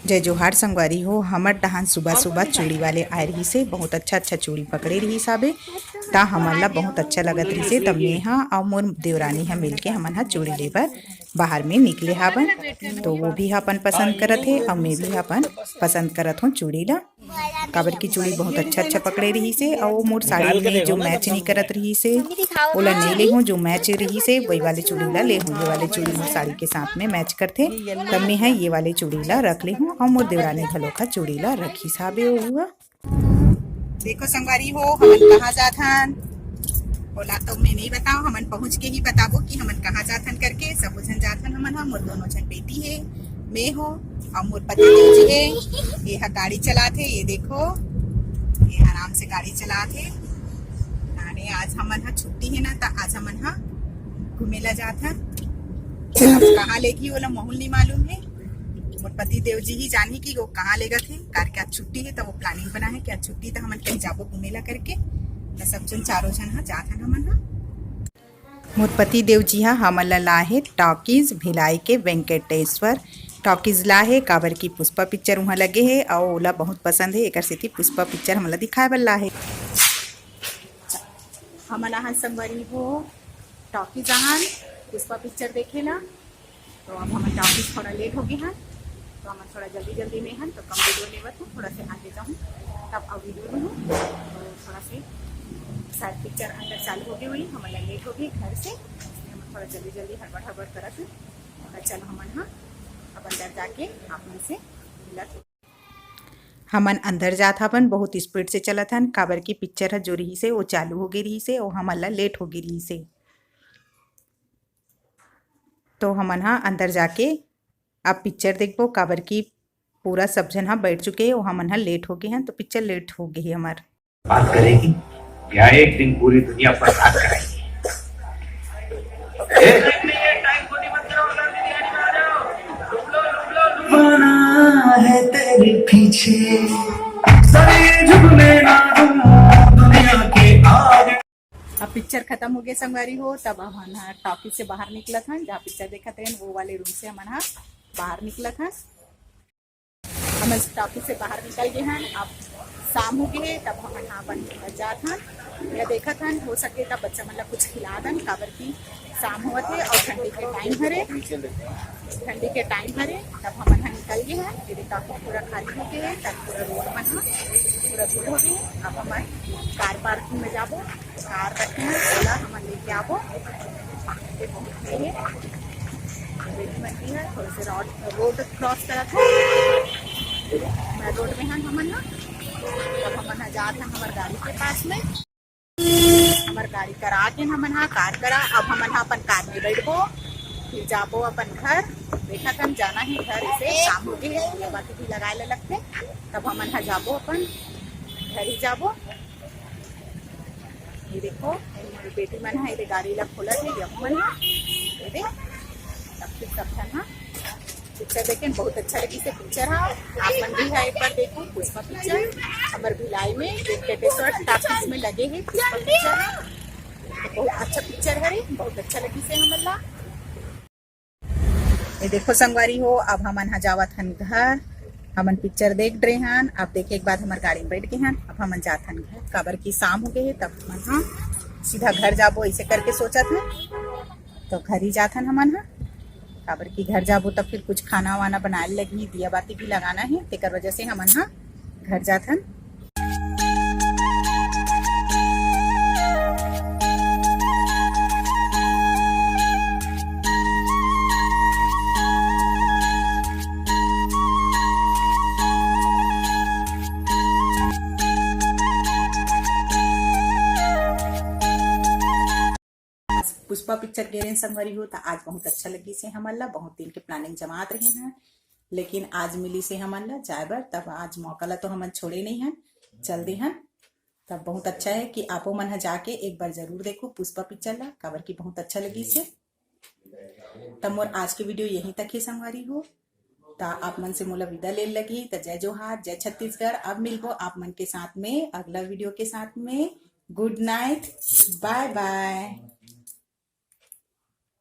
जय जोहार संगवारी हो। हमर डहान सुबह सुबह चूड़ी वाले आए रही से बहुत अच्छा चूड़ी पकड़े रही साबे ता हमन ला बहुत अच्छा लगत रही से। तब मेहा और मोर देवरानी ह मिलके हमन हा चूड़ी लेबर बाहर में निकले हावन। तो वो भी अपन पसंद करत है और मैं भी अपन पसंद करत हूँ चूड़ी ला। काबर की चूड़ी बहुत अच्छा पकड़े रही से और मोर साड़ी में जो मैच नहीं करत रही से ओला नहीं ले हूँ। जो मैच रही से वही वाले चूड़ी ला ले हूँ। ये वाले चूड़ी मोर साड़ी के साथ में मैच करते तब मैं है ये वाले चूड़ी ला रख ले हूँ और मोर देवरानी घलोखा चूड़ी ला रखी साबे हुआ। देखो संगवारी हो हमन कहाँ जात हन बोला तो मैं नहीं बताओ, हमन पहुँच के ही बताबो कि हमन कहाँ जात हन करके। सब जन जात हन हमन हा। मोर दोनों जन बेटी है, मैं हो और मोर पति जी है। ये हा गाड़ी चलाते, ये देखो ये आराम से गाड़ी चलाते। आज हमन हा छुट्टी है ना तो आज हमन हा घूमेला जात हन। कहाँ लेगी वो माहौल नहीं मालूम है। मोर पति देव जी ही जानी कि वो कहाँ लेगा थे। कार के आज छुट्टी है तो वो प्लानिंग बना है कि आज छुट्टी तो हमन कहीं जाबो घूमेला करके। मैं सब जन चारों जन हा जात हन हमन हा। मोर पति देव जी हा हमन ला लाहे टॉकीज भिलाई के वेंकटेश्वर टॉकीज ला है। काबर की पुष्पा पिक्चर वहाँ लगे है और ओला बहुत पसंद है। एक सेती पुष्पा पिक्चर हमला दिखाए बर ला है। हमन आहन संगवारी हो टॉकीज आहन पुष्पा पिक्चर देखेला। तो अब हम टॉकीज थोड़ा लेट हो गए हैं तो हम थोड़ा जल्दी में हैं तो कम वीडियो लेवत हूँ। थोड़ा से आगे जाऊँ तब अब वीडियो में हूँ तो थोड़ा से शायद पिक्चर अंदर चालू हो गई हुई। हमारा लेट हो गई घर से, हम थोड़ा जल्दी हड़बड़ करत हैं। चलो हमन हाँ अब अंदर जाके आप मन से मिलत। हमन अंदर जात हवन बहुत स्पीड से चलत हन। काबर की पिक्चर है जो रही से वो चालू हो गई रही से और हमन ला लेट हो गई रही से। तो हमन हाँ अंदर जाके अब पिक्चर देखबो। काबर की पूरा सब जन हाँ बैठ चुके हैं और हमन हाँ लेट हो गए हैं तो पिक्चर लेट हो गई है हमार। बात करेगी या एक दिन पूरी दुनिया पर राज कराएगी। बना है तेरे पीछे सारे झुकने ना दूं दुनिया के आगे। अब पिक्चर खत्म हो गया संगवारी हो। तब हम टॉकीज से बाहर निकला था। जहाँ पिक्चर देखा थे वो वाले रूम से हम बाहर निकला था। हम टॉकीज से बाहर निकल गए हैं। अब शाम हो गई है तब हम यहाँ पर जात हन या देखा था हो सके तब बच्चा मतलब कुछ खिला दन। काबर की शाम हुआ थे और ठंडी के टाइम हरे तब हम यहाँ निकल गए हैं। मेरे टॉकीज पूरा खाली हो गए हैं तब पूरा रोड बना पूरा भीड़ हो गई। अब हम कार पार्किंग में जाबो, कार रखे हैं ओला हम लेके आबो। बेटी है थोड़े से रोड क्रॉस करत है मैं रोड में हैं हमन ना। तब हमन जात हैं हमार गाड़ी के पास में। हमार गाड़ी करा के हमन कार करा। अब हमन अपन कार में बैठबो फिर जाबो अपन घर। देखा था जाना है घर इसे शाम हो गई है बाकी भी लगाए लगते। तब हमन जाबो अपन घर ही जाबो। ये देखो मेरी बेटी मन है ये गाड़ी ला खोला थे यम मन ये देख तब फिर सब है पिक्चर देखें बहुत अच्छा लगी से पिक्चर है। आप मन भी है एक बार देखो पुष्पा पिक्चर हमारे भिलाई में वेंकटेश्वर टॉकीज में लगे हैं। पुष्पा पिक्चर है तो बहुत अच्छा पिक्चर है बहुत अच्छा लगी से हमला। ये देखो संगवारी हो अब हमन जावत हन घर। हमन पिक्चर देख रहे हैं। अब देखे एक बाद हमारे गाड़ी में बैठ गए हैं। अब हमन जात हन घर। काबर की शाम हो गई है तब हमन सीधा घर जाबो ऐसे करके सोचा था तो घर ही जात हन हमन काबर की घर जाबो तब फिर कुछ खाना वाना बनाए लगी दिया बाती भी लगाना है तेकर वजह से हमन घर जात हन। पुष्पा पिक्चर गे रहे संगवारी हो तो आज बहुत अच्छा लगी से हमन ला। बहुत दिन के प्लानिंग जमात रहे हैं लेकिन आज मिली से हमन ला जाए बर। तब आज मौका ला तो हमन छोड़े नहीं हैं चल दे हैं। तब बहुत अच्छा है कि आपो मन जाके एक बार जरूर देखो पुष्पा पिक्चर ला। काबर की बहुत अच्छा लगी से। तब मोर आज के वीडियो यहीं तक ही संगवारी हो। तो आप मन से मोला विदा ले लगी तो जय जोहार जय छत्तीसगढ़। अब मिलबो आप मन के साथ में अगला वीडियो के साथ में। Good night bye bye.